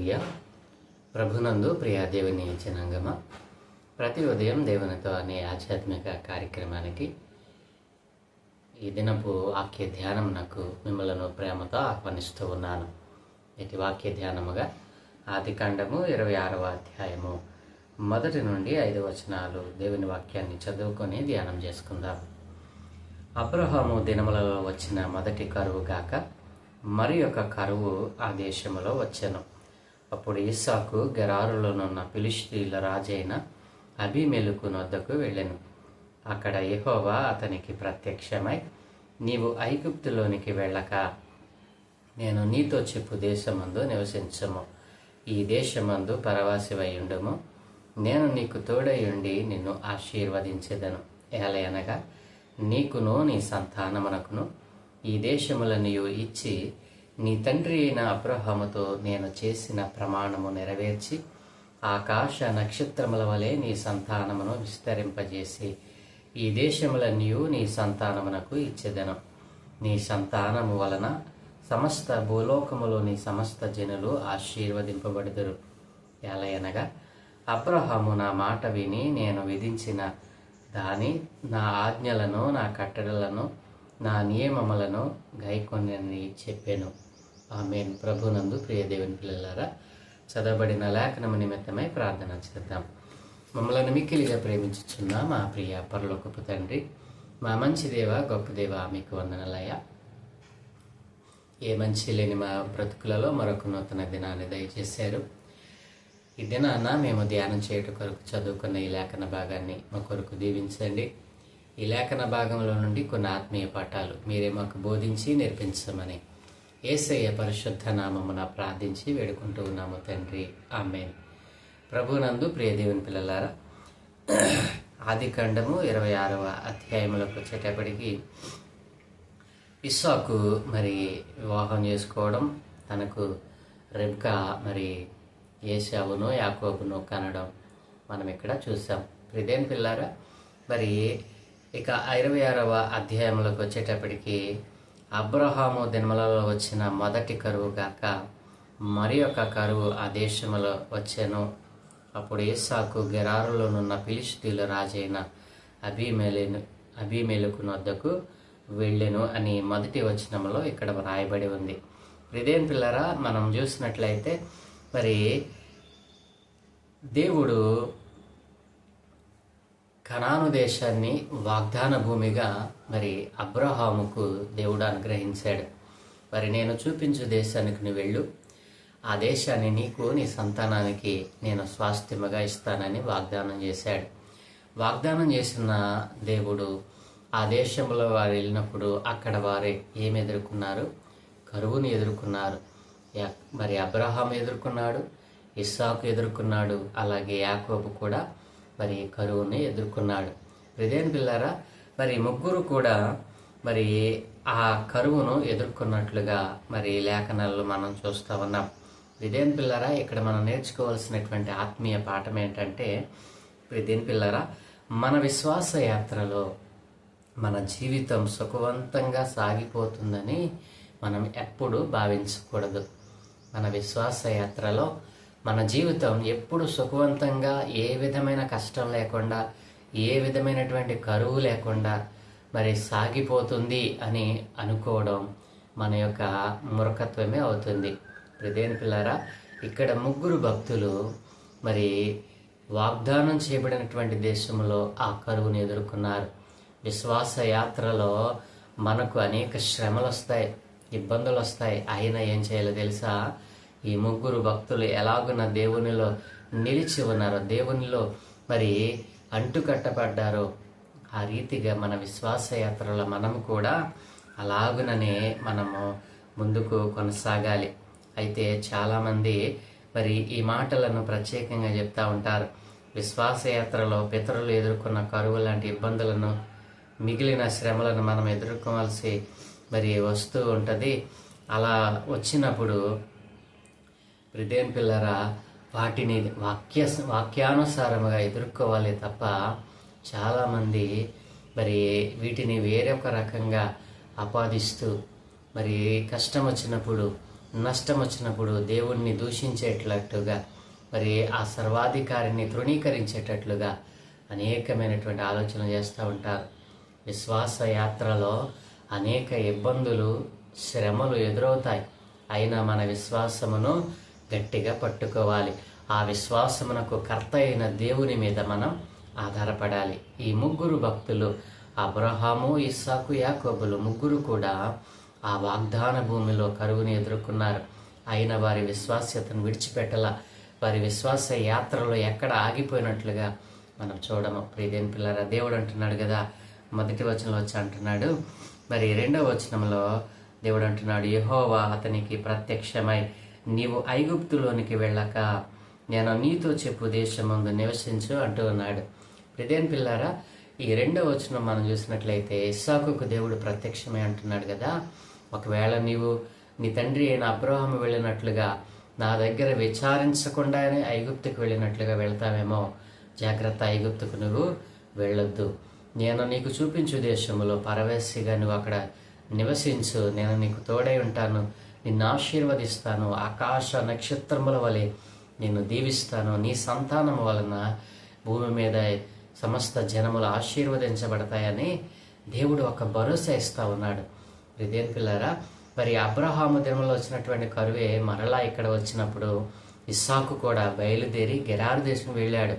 హల్లెలూయా. ప్రభునందు ప్రియ దేవుని జనాంగమ, ప్రతి ఉదయం దేవునితో అనే ఆధ్యాత్మిక కార్యక్రమానికి ఈ దినపు వాక్య ధ్యానం నాకు మిమ్మలను ప్రేమతో ఆహ్వానిస్తూ ఉన్నాను. ఇటు వాక్య ధ్యానముగా ఆదికాండము 26వ అధ్యాయము 1 నుండి 5 వచనాలు దేవుని వాక్యాన్ని చదువుకొని ధ్యానం చేసుకుందాం. అబ్రహాము దినములలో వచ్చిన మొదటి కరువు గాక మరి ఒక కరువు ఆ దేశములో వచ్చెను. అప్పుడు ఇస్సాకు గెరారులోనున్న ఫిలిష్తీయుల రాజైన అబీమెలెకు నొద్దకు వెళ్ళెను. అక్కడ యెహోవా అతనికి ప్రత్యక్షమై, నీవు ఐగుప్తులోనికి వెళ్ళక నేను నీతో చెప్పు దేశమందు నివసించము, ఈ దేశమందు పరవాసివై ఉండుము, నేను నీకు తోడై ఉండి నిన్ను ఆశీర్వదించెదను. ఏలయనగా నీకును నీ సంతానమునకును ఈ దేశములనియు ఇచ్చి నీ తండ్రి అయిన అబ్రహాముతో నేను చేసిన ప్రమాణము నెరవేర్చి ఆకాశ నక్షత్రముల వలె నీ సంతానమును విస్తరింపజేసి ఈ దేశములనియు నీ సంతానమునకు ఇచ్చెదను. నీ సంతానము వలన సమస్త భూలోకములోని సమస్త జనులు ఆశీర్వదింపబడుదురు. ఎలయనగా అబ్రహాము నా మాట విని నేను విధించిన నా ఆజ్ఞలను, నా కట్టడలను, నా నియమములను గైకొనని చెప్పాను. ఆమేన్. ప్రభునందు ప్రియ దేవుని పిల్లలారా, చదవబడిన లేఖనము నిమిత్తమై ప్రార్థన చేద్దాం. మమ్మల్ని మిక్కిలిగా ప్రేమించుచున్న మా ప్రియ పరలోకపు తండ్రి, మా మంచి దేవ, గొప్ప దేవ, మీకు వందనలయ్యా. ఏ మంచి లేని మా బ్రతుకులలో మరొక నూతన దినాన్ని దయచేశారు. ఈ దినాన మేము ధ్యానం చేయటం కొరకు చదువుకున్న ఈ లేఖన భాగాన్ని మా కొరకు దీవించండి. ఈ లేఖన భాగంలో నుండి కొన్ని ఆత్మీయ పాఠాలు మీరే మాకు బోధించి నేర్పించమని యేసయ్య పరిశుద్ధ నామమున ప్రార్థించి వేడుకుంటూ ఉన్నాము తండ్రి. ఆమేన్. ప్రభునందు ప్రియ దేవుని పిల్లలారా, ఆదికాండము 26వ అధ్యాయంలోకి వచ్చేటప్పటికి ఇస్సాకు మరి వివాహం చేసుకోవడం, తనకు రెబ్కా మరి ఏశావును యాకోబును కనడం మనం ఇక్కడ చూసాం. ప్రియదేని పిల్లారా, మరి ఇక 26వ అధ్యాయంలోకి వచ్చేటప్పటికి అబ్రహాము దినములలో వచ్చిన మొదటి కరువు గాక మరి ఒక కరువు ఆ దేశంలో వచ్చాను. అప్పుడు ఇస్సాకు గెరారులోనున్న ఫిలిష్తీయుల రాజైన అబీమెలెకు నొద్దకు వెళ్ళెను అని మొదటి వచనంలో ఇక్కడ రాయబడి ఉంది. ప్రియదేని పిల్లరా, మనం చూసినట్లయితే మరి దేవుడు కనాను దేశాన్ని వాగ్దాన భూమిగా మరి అబ్రహాముకు దేవుడు అనుగ్రహించాడు. మరి నేను చూపించు దేశానికి నువ్వు వెళ్ళు, ఆ దేశాన్ని నీకు నీ సంతానానికి నేను స్వాస్థ్యముగా ఇస్తానని వాగ్దానం చేశాడు. వాగ్దానం చేసిన దేవుడు ఆ దేశంలో వారు వెళ్ళినప్పుడు అక్కడ వారు ఏమి ఎదుర్కొన్నారు? కరువుని ఎదుర్కొన్నారు. మరి అబ్రహాం ఎదుర్కొన్నాడు, ఇస్సాకు ఎదుర్కొన్నాడు, అలాగే యాకోబు కూడా మరి కరువుని ఎదుర్కొన్నాడు. ప్రియదేని పిల్లారా, మరి ముగ్గురు కూడా మరి ఆ కరువును ఎదుర్కొన్నట్లుగా మరి లేఖనాల్లో మనం చూస్తూ ఉన్నాం. ప్రియదేని పిల్లారా, ఇక్కడ మనం నేర్చుకోవాల్సినటువంటి ఆత్మీయ పాఠం ఏంటంటే, ప్రియదేని పిల్లారా, మన విశ్వాస యాత్రలో మన జీవితం సుఖవంతంగా సాగిపోతుందని మనం ఎప్పుడూ భావించకూడదు. మన విశ్వాస యాత్రలో మన జీవితం ఎప్పుడు సుఖవంతంగా, ఏ విధమైన కష్టం లేకుండా, ఏ విధమైనటువంటి కరువు లేకుండా మరి సాగిపోతుంది అని అనుకోవడం మన యొక్క మూర్ఖత్వమే అవుతుంది. ప్రియదేని పిల్లారా, ఇక్కడ ముగ్గురు భక్తులు మరి వాగ్దానం చేయబడినటువంటి దేశంలో ఆ కరువుని ఎదుర్కొన్నారు. విశ్వాస యాత్రలో మనకు అనేక శ్రమలు వస్తాయి, ఇబ్బందులు వస్తాయి. అయినా ఏం చేయాలో తెలుసా? ఈ ముగ్గురు భక్తులు ఎలాగున దేవునిలో నిలిచి ఉన్నారో, దేవునిలో మరి అంటుకట్టబడ్డారో, ఆ రీతిగా మన విశ్వాస యాత్రలో మనము కూడా అలాగుననే మనము ముందుకు కొనసాగాలి. అయితే చాలామంది మరి ఈ మాటలను ప్రత్యేకంగా చెప్తా ఉంటారు. విశ్వాస యాత్రలో పితరులు ఎదుర్కొన్న కరువు లాంటి ఇబ్బందులను, మిగిలిన శ్రమలను మనం ఎదుర్కోవాల్సి మరి వస్తూ ఉంటుంది. అలా వచ్చినప్పుడు ప్రియదేని పిల్లరా, వాటిని వాక్యానుసారముగా ఎదుర్కోవాలి తప్ప చాలామంది మరి వీటిని వేరొక రకంగా ఆపాదిస్తూ మరి కష్టం వచ్చినప్పుడు నష్టం వచ్చినప్పుడు దేవుణ్ణి దూషించేటట్లుగా, మరి ఆ సర్వాధికారిని తృణీకరించేటట్లుగా అనేకమైనటువంటి ఆలోచనలు చేస్తూ ఉంటారు. విశ్వాస యాత్రలో అనేక ఇబ్బందులు, శ్రమలు ఎదురవుతాయి. అయినా మన విశ్వాసమును గట్టిగా పట్టుకోవాలి. ఆ విశ్వాసమునకు కర్త అయిన దేవుని మీద మనం ఆధారపడాలి. ఈ ముగ్గురు భక్తులు, అబ్రహాము, ఇస్సాకు, యాకోబులు ముగ్గురు కూడా ఆ వాగ్దాన భూమిలో కరువుని ఎదుర్కొన్నారు. అయినా వారి విశ్వాస్యతను విడిచిపెట్టల. వారి విశ్వాస యాత్రలో ఎక్కడ ఆగిపోయినట్లుగా మనం చూడము. ప్రియదేని పిల్లరా, దేవుడు అంటున్నాడు కదా, మొదటి వచనంలో వచ్చి అంటున్నాడు, మరి రెండవ వచనంలో దేవుడు అంటున్నాడు, యెహోవా అతనికి ప్రత్యక్షమై, నీవు ఐగుప్తులోనికి వెళ్ళక నేను నీతో చెప్పు దేశమందు నివసించు అంటూ ఉన్నాడు. ప్రియదేని పిల్లారా, ఈ రెండవ వచనం మనం చూసినట్లయితే ఇస్సాకుకు దేవుడు ప్రత్యక్షమై అంటున్నాడు కదా, ఒకవేళ నీవు నీ తండ్రి అయిన అబ్రహాము వెళ్ళినట్లుగా నా దగ్గర విచారించకుండానే ఐగుప్తుకు వెళ్ళినట్లుగా వెళ్తావేమో, జాగ్రత్త, ఐగుప్తుకు నువ్వు వెళ్ళొద్దు. నేను నీకు చూపించు దేశంలో పరవేశిగా నువ్వు అక్కడ నివసించు, నేను నీకు తోడై ఉంటాను, నిన్ను ఆశీర్వదిస్తాను, ఆకాశ నక్షత్రముల వలె నిన్ను దీవిస్తాను, నీ సంతానము వలన భూమి మీద సమస్త జనములు ఆశీర్వదించబడతాయని దేవుడు ఒక భరోసా ఇస్తా ఉన్నాడు. ప్రియదేని పిల్లారా, మరి అబ్రహాము దినంలో వచ్చినటువంటి కరువే మరలా ఇక్కడ వచ్చినప్పుడు ఇస్సాకు కూడా బయలుదేరి గెరారు దేశం వెళ్ళాడు.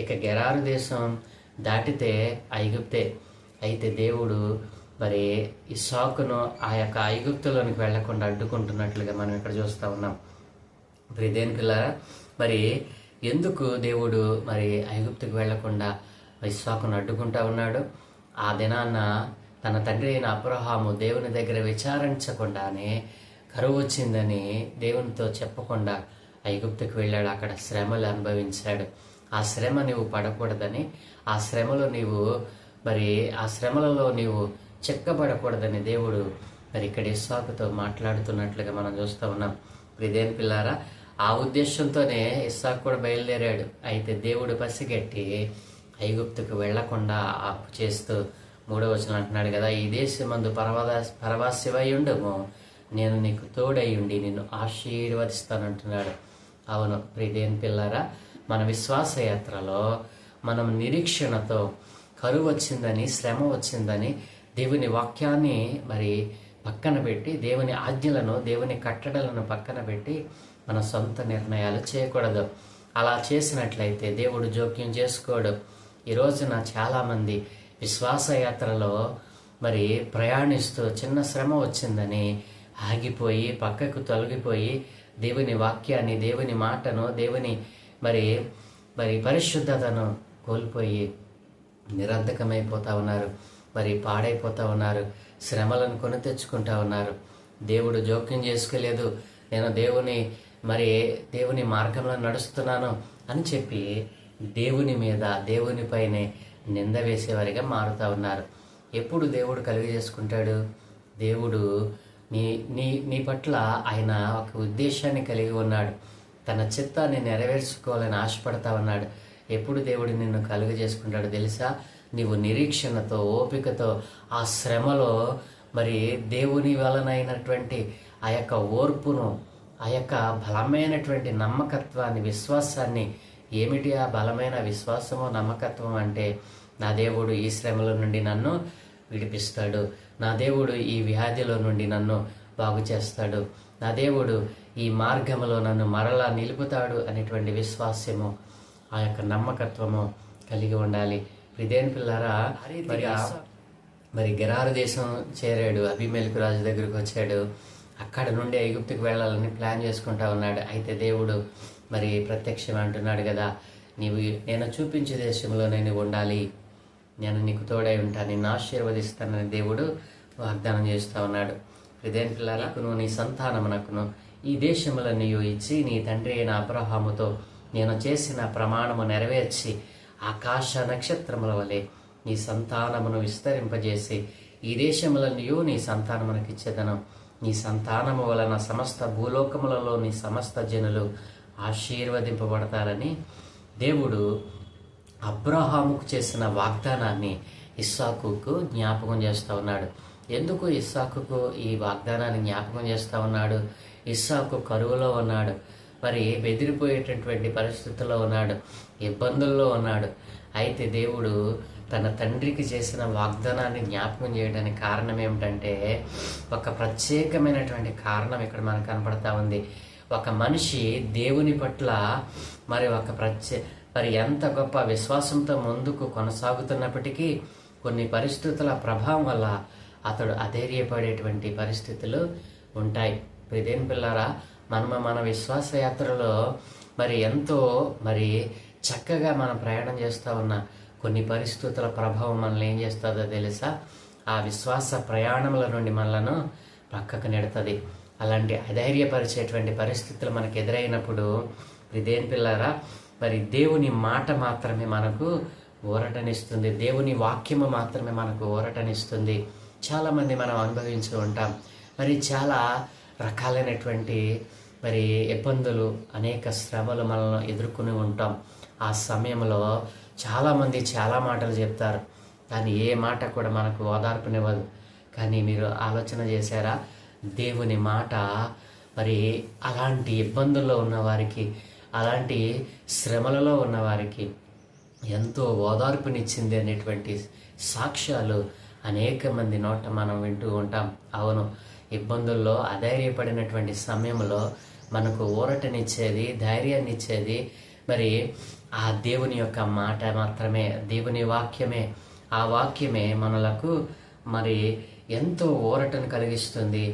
ఇక గెరారు దేశం దాటితే ఐగుప్తే. అయితే దేవుడు మరి ఇస్సాకును ఆ యొక్క ఐగుప్తులోనికి వెళ్లకుండా అడ్డుకుంటున్నట్లుగా మనం ఇక్కడ చూస్తూ ఉన్నాం. ప్రియదేని పిల్లారా, మరి ఎందుకు దేవుడు మరి ఐగుప్తుకు వెళ్లకుండా ఇస్సాకును అడ్డుకుంటా ఉన్నాడు? ఆ దినాన్న తన తండ్రి అయిన అబ్రహాము దేవుని దగ్గర విచారించకుండానే కరువు వచ్చిందని దేవునితో చెప్పకుండా ఐగుప్తుకు వెళ్ళాడు. అక్కడ శ్రమలు అనుభవించాడు. ఆ శ్రమ నీవు పడకూడదని, ఆ శ్రమలో నీవు ఆ శ్రమలలో నీవు చెక్కబడకూడదని దేవుడు మరి ఇక్కడ ఇస్సాకుతో మాట్లాడుతున్నట్లుగా మనం చూస్తూ ఉన్నాం. ప్రియదేని పిల్లారా, ఆ ఉద్దేశంతోనే ఇస్సాకు కూడా బయలుదేరాడు. అయితే దేవుడు పసిగట్టి ఐగుప్తుకు వెళ్లకుండా ఆపు చేస్తూ 3వ వచనం అంటున్నాడు కదా, ఈ దేశమందు పరవాసివై ఉండము, నేను నీకు తోడై ఉండి నిన్ను ఆశీర్వదిస్తానంటున్నాడు. అవును ప్రియదేని పిల్లారా, మన విశ్వాస యాత్రలో మనం నిరీక్షణతో కరువు వచ్చిందని, శ్రమ వచ్చిందని దేవుని వాక్యాన్ని మరి పక్కన పెట్టి, దేవుని ఆజ్ఞలను, దేవుని కట్టడలను పక్కన పెట్టి మన సొంత నిర్ణయాలు చేయకూడదు. అలా చేసినట్లయితే దేవుడు జోక్యం చేసుకోడు. ఈ రోజున చాలామంది విశ్వాసయాత్రలో మరి ప్రయాణిస్తూ చిన్న శ్రమ వచ్చిందని ఆగిపోయి, పక్కకు తొలగిపోయి, దేవుని వాక్యాన్ని, దేవుని మాటను, దేవుని మరి పరిశుద్ధతను కోల్పోయి నిరర్ధకమైపోతూ ఉన్నారు. మరి పాడైపోతూ ఉన్నారు. శ్రమలను కొని తెచ్చుకుంటా ఉన్నారు. దేవుడు జోక్యం చేసుకోలేదు, నేను దేవుని మార్గంలో నడుస్తున్నాను అని చెప్పి దేవుని మీద, దేవునిపైనే నింద వేసేవారిగా మారుతూ ఉన్నారు. ఎప్పుడు దేవుడు చేసుకుంటాడు? దేవుడు నీ పట్ల ఆయన ఒక ఉద్దేశాన్ని కలిగి ఉన్నాడు. తన చిత్తాన్ని నెరవేర్చుకోవాలని ఆశపడతా ఉన్నాడు. ఎప్పుడు దేవుడు నిన్ను చేసుకుంటాడు తెలుసా? నీవు నిరీక్షణతో, ఓపికతో ఆ శ్రమలో మరి దేవుని వలనైనటువంటి ఆ యొక్క ఓర్పును, ఆ యొక్క బలమైనటువంటి నమ్మకత్వాన్ని, విశ్వాసాన్ని, ఏమిటి ఆ బలమైన విశ్వాసము, నమ్మకత్వం అంటే, నా దేవుడు ఈ శ్రమల నుండి నన్ను విడిపిస్తాడు, నా దేవుడు ఈ వ్యాధిలో నుండి నన్ను బాగు చేస్తాడు, నా దేవుడు ఈ మార్గంలో నన్ను మరలా నిలుపుతాడు అనేటువంటి విశ్వాసము, ఆ యొక్క నమ్మకత్వము కలిగి ఉండాలి. ప్రియదేని పిల్లారా, మరి గెరారు దేశం చేరాడు. అబీమెలెకు రాజు దగ్గరకు వచ్చాడు. అక్కడ నుండి ఐగుప్తుకు వెళ్ళాలని ప్లాన్ చేసుకుంటా ఉన్నాడు. అయితే దేవుడు మరి ప్రత్యక్షం అంటున్నాడు కదా, నేను చూపించే దేశంలో నేను ఉండాలి, నేను నీకు తోడై ఉంటాను, నిన్ను ఆశీర్వదిస్తానని దేవుడు వాగ్దానం చేస్తూ ఉన్నాడు. ప్రియదేని పిల్లారా, నీ సంతానమునకును ఈ దేశములో నీవు ఇచ్చి, నీ తండ్రి అయిన అబ్రహాముతో నేను చేసిన ప్రమాణము నెరవేర్చి, ఆకాశ నక్షత్రముల వలె నీ సంతానమును విస్తరింపజేసి, ఈ దేశముల నీవు నీ సంతానమునకు ఇచ్చేదను, నీ సంతానము వలన సమస్త భూలోకములలో నీ సమస్త జనులు ఆశీర్వదింపబడతారని దేవుడు అబ్రహాముకు చేసిన వాగ్దానాన్ని ఇస్సాకుకు జ్ఞాపకం చేస్తూ ఉన్నాడు. ఎందుకు ఇస్సాకుకు ఈ వాగ్దానాన్ని జ్ఞాపకం చేస్తూ ఉన్నాడు? ఇస్సాకు కరువులో ఉన్నాడు, మరి బెదిరిపోయేటటువంటి పరిస్థితుల్లో ఉన్నాడు, ఇబ్బందుల్లో ఉన్నాడు. అయితే దేవుడు తన తండ్రికి చేసిన వాగ్దానాన్ని జ్ఞాపకం చేయడానికి కారణం ఏమిటంటే, ఒక ప్రత్యేకమైనటువంటి కారణం ఇక్కడ మనకు కనపడతా ఉంది. ఒక మనిషి దేవుని పట్ల మరి ఎంత గొప్ప విశ్వాసంతో ముందుకు కొనసాగుతున్నప్పటికీ కొన్ని పరిస్థితుల ప్రభావం వల్ల అతడు అధైర్యపడేటువంటి పరిస్థితులు ఉంటాయి. ప్రియదేని పిల్లారా, మన విశ్వాస యాత్రలో ఎంతో చక్కగా మనం ప్రయాణం చేస్తూ ఉన్న కొన్ని పరిస్థితుల ప్రభావం మనల్ని ఏం చేస్తుందో తెలుసా? ఆ విశ్వాస ప్రయాణముల నుండి మనలను పక్కకు నెడుతుంది. అలాంటి అధైర్యపరిచేటువంటి పరిస్థితులు మనకు ఎదురైనప్పుడు ప్రియదేని పిల్లారా, దేవుని మాట మాత్రమే మనకు ఊరటనిస్తుంది, దేవుని వాక్యము మాత్రమే మనకు ఊరటనిస్తుంది. చాలామంది మనం అనుభవించి ఉంటాం. చాలా రకాలైనటువంటి ఇబ్బందులు, అనేక శ్రమలు మనల్ని ఎదుర్కొని ఉంటాం. ఆ సమయంలో చాలామంది చాలా మాటలు చెప్తారు, కానీ ఏ మాట కూడా మనకు ఓదార్పునివ్వదు. కానీ మీరు ఆలోచన చేశారా? దేవుని మాట అలాంటి ఇబ్బందుల్లో ఉన్నవారికి, అలాంటి శ్రమలలో ఉన్నవారికి ఎంతో ఓదార్పునిచ్చింది అనేటువంటి సాక్ష్యాలు అనేక మంది నోట మనం వింటూ ఉంటాం. అవును, ఇబ్బందుల్లో అధైర్యపడినటువంటి సమయంలో మనకు ఊరటనిచ్చేది, ధైర్యాన్ని ఇచ్చేది ఆ దేవుని యొక్క మాట మాత్రమే, దేవుని వాక్యమే. ఆ వాక్యమే మనలకు ఎంతో ఊరటను కలిగిస్తుంది,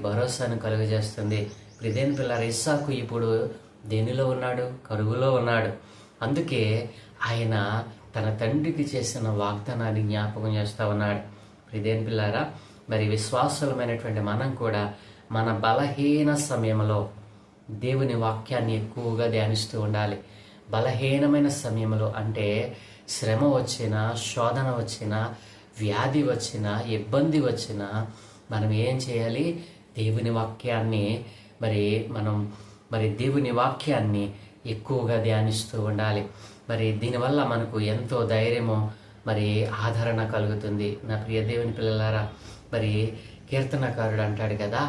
భరోసాను కలుగజేస్తుంది. ప్రియదేని పిల్లారా, ఇస్సాకు ఇప్పుడు దేనిలో ఉన్నాడు? కరువులో ఉన్నాడు. అందుకే ఆయన తన తండ్రికి చేసిన వాగ్దానాన్ని జ్ఞాపకం చేస్తూ ఉన్నాడు. ప్రియదేని పిల్లారా, విశ్వాసులమైనటువంటి మనం కూడా మన బలహీన సమయంలో దేవుని వాక్యాన్ని ఎక్కువగా ధ్యానిస్తూ ఉండాలి. బలహీనమైన సమయంలో అంటే శ్రమ వచ్చినా, శోధన వచ్చినా, వ్యాధి వచ్చినా, ఇబ్బంది వచ్చినా మనం ఏం చేయాలి? దేవుని వాక్యాన్ని మనం దేవుని వాక్యాన్ని ఎక్కువగా ధ్యానిస్తూ ఉండాలి. దీనివల్ల మనకు ఎంతో ధైర్యము, ఆదరణ కలుగుతుంది. నా ప్రియ దేవుని పిల్లలారా, కీర్తనకారుడు అంటాడు కదా,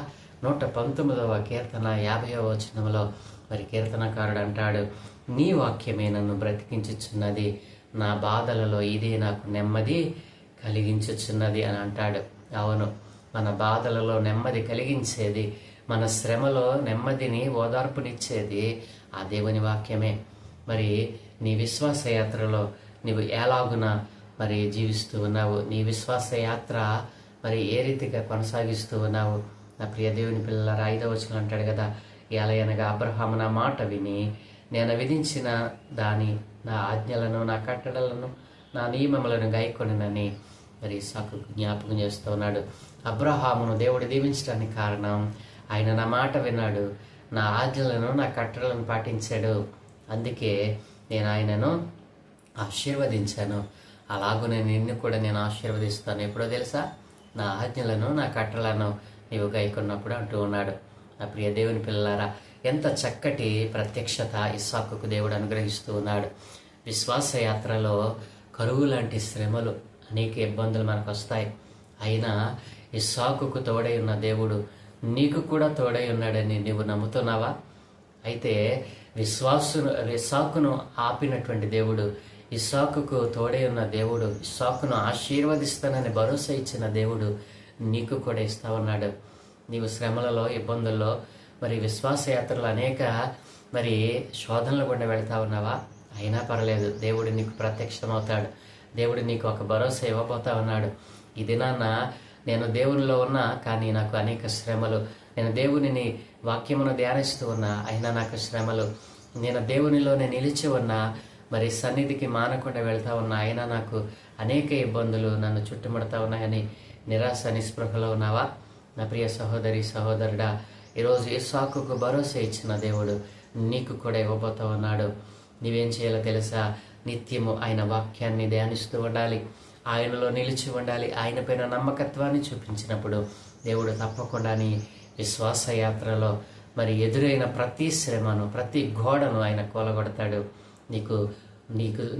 119వ కీర్తన 50వ వచనంలో కీర్తనకారుడు అంటాడు, నీ వాక్యమే నన్ను బ్రతికించుచున్నది, నా బాధలలో ఇదే నాకు నెమ్మది కలిగించుచున్నది అని అంటాడు. అవును, మన బాధలలో నెమ్మది కలిగించేది, మన శ్రమలో నెమ్మదిని, ఓదార్పునిచ్చేది ఆ దేవుని వాక్యమే. నీ విశ్వాస యాత్రలో నీవు ఎలాగున జీవిస్తూ ఉన్నావు? నీ విశ్వాస యాత్ర ఏ రీతిగా కొనసాగిస్తూ ఉన్నావు? నా ప్రియ దేవుని పిల్లలారా, 5వ వచనం అంటాడు కదా, ఎలయనగా అబ్రహాము నా మాట విని నేను విధించిన నా ఆజ్ఞలను, నా కట్టడలను, నా నియమములను గైకొనినని ఇస్సాకు జ్ఞాపకం చేస్తూ ఉన్నాడు. అబ్రహామును దేవుడు దీవించడానికి కారణం, ఆయన నా మాట విన్నాడు, నా ఆజ్ఞలను, నా కట్టడలను పాటించాడు. అందుకే నేను ఆయనను ఆశీర్వదించాను. అలాగునే నిన్ను కూడా నేను ఆశీర్వదిస్తాను. ఎప్పుడో తెలుసా? నా ఆజ్ఞలను, నా కట్టడలను నీవు గైకొన్నప్పుడు అంటూ ఉన్నాడు. నా ప్రియ దేవుని పిల్లలారా, ఎంత చక్కటి ప్రత్యక్షత ఇస్సాకుకు దేవుడు అనుగ్రహిస్తూ ఉన్నాడు. విశ్వాస యాత్రలో కరువు లాంటి శ్రమలు, అనేక ఇబ్బందులు మనకు వస్తాయి. అయినా ఇస్సాకుకు తోడై ఉన్న దేవుడు నీకు కూడా తోడై ఉన్నాడని నీవు నమ్ముతున్నావా? అయితే ఇస్సాకును ఆపినటువంటి దేవుడు, ఇస్సాకుకు తోడై ఉన్న దేవుడు, ఇస్సాకును ఆశీర్వదిస్తానని భరోసా ఇచ్చిన దేవుడు నీకు కూడా ఇస్తా ఉన్నాడు. నీవు శ్రమలలో, ఇబ్బందుల్లో, విశ్వాస యాత్రలో అనేక శోధనలు గుండా వెళ్తా ఉన్నావా? అయినా పర్లేదు, దేవుడు నీకు ప్రత్యక్షమవుతాడు. దేవుడు నీకు ఒక భరోసా ఇవ్వబోతా ఉన్నాడు. ఈ దినాన్న నేను దేవునిలో ఉన్నా, కానీ నాకు అనేక శ్రమలు. నేను దేవునిని వాక్యమును ధ్యానిస్తూ ఉన్నా, అయినా నాకు శ్రమలు. నేను దేవునిలోనే నిలిచి ఉన్నా, సన్నిధికి మానకుండా వెళ్తా ఉన్నా, అయినా నాకు అనేక ఇబ్బందులు నన్ను చుట్టుముడతా ఉన్నాయని నిరాశ, నిస్పృహలో ఉన్నావా? నా ప్రియ సహోదరి, సహోదరుడా, ఈరోజు ఇస్సాకుకు భరోసా ఇచ్చిన దేవుడు నీకు కూడా ఇవ్వబోతా ఉన్నాడు. నీవేం చేయాలో తెలుసా? నిత్యము ఆయన వాక్యాన్ని ధ్యానిస్తూ ఉండాలి, ఆయనలో నిలిచి ఉండాలి. ఆయన పైన నమ్మకత్వాన్ని చూపించినప్పుడు దేవుడు తప్పకుండా నీ విశ్వాస యాత్రలో ఎదురైన ప్రతి శ్రమను, ప్రతి గోడను ఆయన కూలగొడతాడు.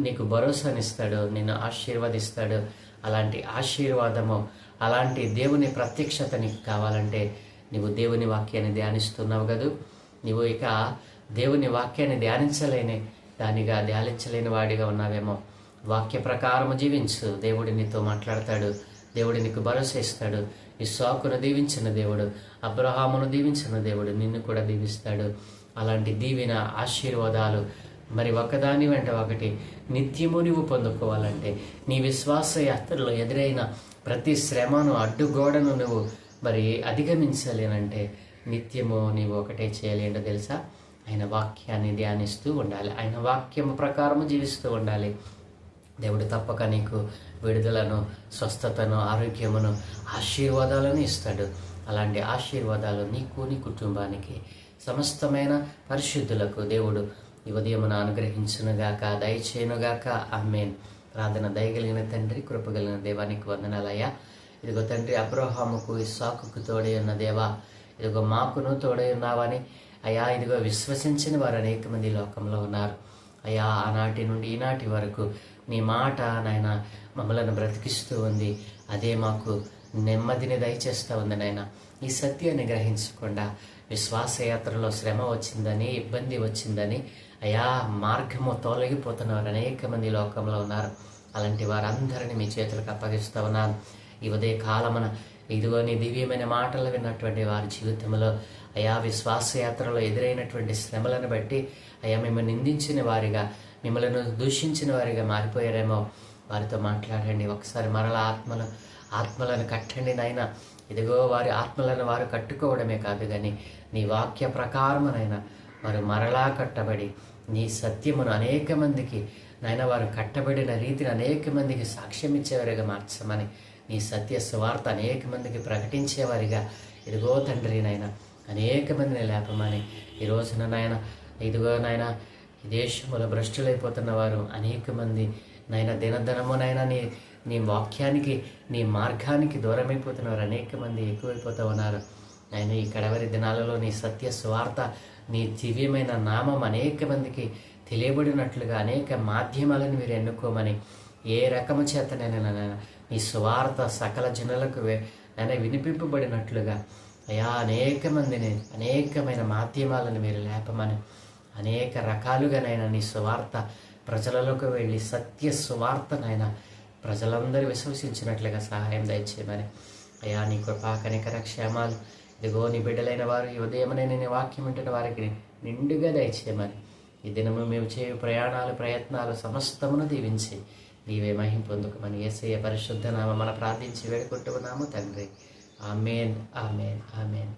నీకు భరోసానిస్తాడు, నిన్ను ఆశీర్వదిస్తాడు. అలాంటి ఆశీర్వాదము, అలాంటి దేవుని ప్రత్యక్షత నీకు కావాలంటే నువ్వు దేవుని వాక్యాన్ని ధ్యానిస్తున్నావు కదూ. నువ్వు ఇక దేవుని వాక్యాన్ని ధ్యానించలేని వాడిగా ఉన్నావేమో. వాక్య ప్రకారము జీవించు. దేవుడు నీతో మాట్లాడతాడు. దేవుడు నీకు భరోసా ఇస్తాడు. ఇస్సాకును దీవించిన దేవుడు, అబ్రహామును దీవించిన దేవుడు నిన్ను కూడా దీవిస్తాడు. అలాంటి దీవెన ఆశీర్వాదాలు మరి ఒకదాని వెంట ఒకటి నిత్యము నువ్వు పొందుకోవాలంటే, నీ విశ్వాస యాత్రలో ఎదురైన ప్రతి శ్రమను, అడ్డుగోడను నువ్వు మరి అధిగమించలేనంటే నిత్యము నీవు ఒకటే చేయాలి. ఏంటో తెలుసా? ఆయన వాక్యాన్ని ధ్యానిస్తూ ఉండాలి. ఆయన వాక్యము ప్రకారము జీవిస్తూ ఉండాలి. దేవుడు తప్పక నీకు విడుదలను, స్వస్థతను, ఆరోగ్యమును, ఆశీర్వాదాలను ఇస్తాడు. అలాంటి ఆశీర్వాదాలు నీకు, నీ కుటుంబానికి, సమస్తమైన పరిశుద్ధులకు దేవుడు ఈ ఉదయమున అనుగ్రహించునుగాక, దయచేయునుగాక. ఆమేన్. ప్రార్థన. దయగలిగిన తండ్రి, కృపగలిగిన దేవానికి వందనాలయ్యా. ఇదిగో తండ్రి, అబ్రహాముకు, ఇస్సాకుకు తోడై ఉన్న దేవా, ఇదిగో మాకును తోడై ఉన్నావని అయ్యా, ఇదిగో విశ్వసించిన వారు అనేక మంది లోకంలో ఉన్నారు అయ్యా. ఆనాటి నుండి ఈనాటి వరకు నీ మాట నాయన మమ్మలను బ్రతికిస్తూ ఉంది. అదే మాకు నెమ్మదిని దయచేస్తూ ఉంది నాయన. ఈ సత్యాన్ని గ్రహించకుండా విశ్వాసయాత్రలో శ్రమ వచ్చిందని, ఇబ్బంది వచ్చిందని అయ్యా మార్గము తొలగిపోతున్నవారు అనేక మంది లోకంలో ఉన్నారు. అలాంటి వారందరినీ మీ చేతులకు అప్పగిస్తూ ఉన్నాను. ఈ ఉదయ కాలమున ఇదిగో నీ దివ్యమైన మాటలు విన్నటువంటి వారి జీవితంలో అయా విశ్వాసయాత్రలో ఎదురైనటువంటి శ్రమలను బట్టి అయ్యా మిమ్మల్ని నిందించిన వారిగా, మిమ్మల్ని దూషించిన వారిగా మారిపోయారేమో. వారితో మాట్లాడండి. ఒకసారి మరలా ఆత్మలను కట్టండి నాయన. ఇదిగో వారి ఆత్మలను వారు కట్టుకోవడమే కాదు కానీ నీ వాక్య ప్రకారమునైనా వారు మరలా కట్టబడి నీ సత్యమును అనేక మందికి నాయన వారు కట్టబడిన రీతిని అనేక మందికి సాక్ష్యం ఇచ్చేవారిగా మార్చమని, నీ సత్య సువార్త అనేక మందికి ప్రకటించేవారిగా ఇదిగో తండ్రి నాయన అనేక మందిని లేపమని ఈ రోజున నాయన ఇదిగో నాయన ఈ దేశంలో భ్రష్టులైపోతున్న వారు అనేక మంది నాయన దినదినము నాయన నీ వాక్యానికి, నీ మార్గానికి దూరమైపోతున్నవారు అనేక మంది ఎక్కువైపోతూ ఉన్నారు నాయన. ఈ కడవరి దినాలలో నీ సత్య సువార్త, నీ దివ్యమైన నామం అనేక మందికి తెలియబడినట్లుగా అనేక మాధ్యమాలను మీరు ఎన్నుకోమని, ఏ రకము చేతనైనా నీ సువార్త సకల జనులకు నైనా వినిపింపబడినట్లుగా అయా అనేక మందిని, అనేకమైన మాధ్యమాలను మీరు లేపమని, అనేక రకాలుగానైనా నీ సువార్త ప్రజలలోకి వెళ్ళి సత్య సువార్తనైనా ప్రజలందరూ విశ్వసించినట్లుగా సహాయం దయచేయమని అయా నీ కృపా కనికర క్షేమాలు ఇదిగో నీ బిడ్డలైన వారు ఈ ఉదయమనే నీ వాక్యం వింటున్న వారికి నిండుగా దయచేయమని, ఈ దినము మేము చేయు ప్రయత్నాలు సమస్తమును దీవించి నీవే మహిమ పొందుకోమని యేసయ్య పరిశుద్ధ నామమున ప్రార్థించి వేడుకుంటున్నాము తండ్రి. ఆమేన్, ఆమేన్, ఆమేన్.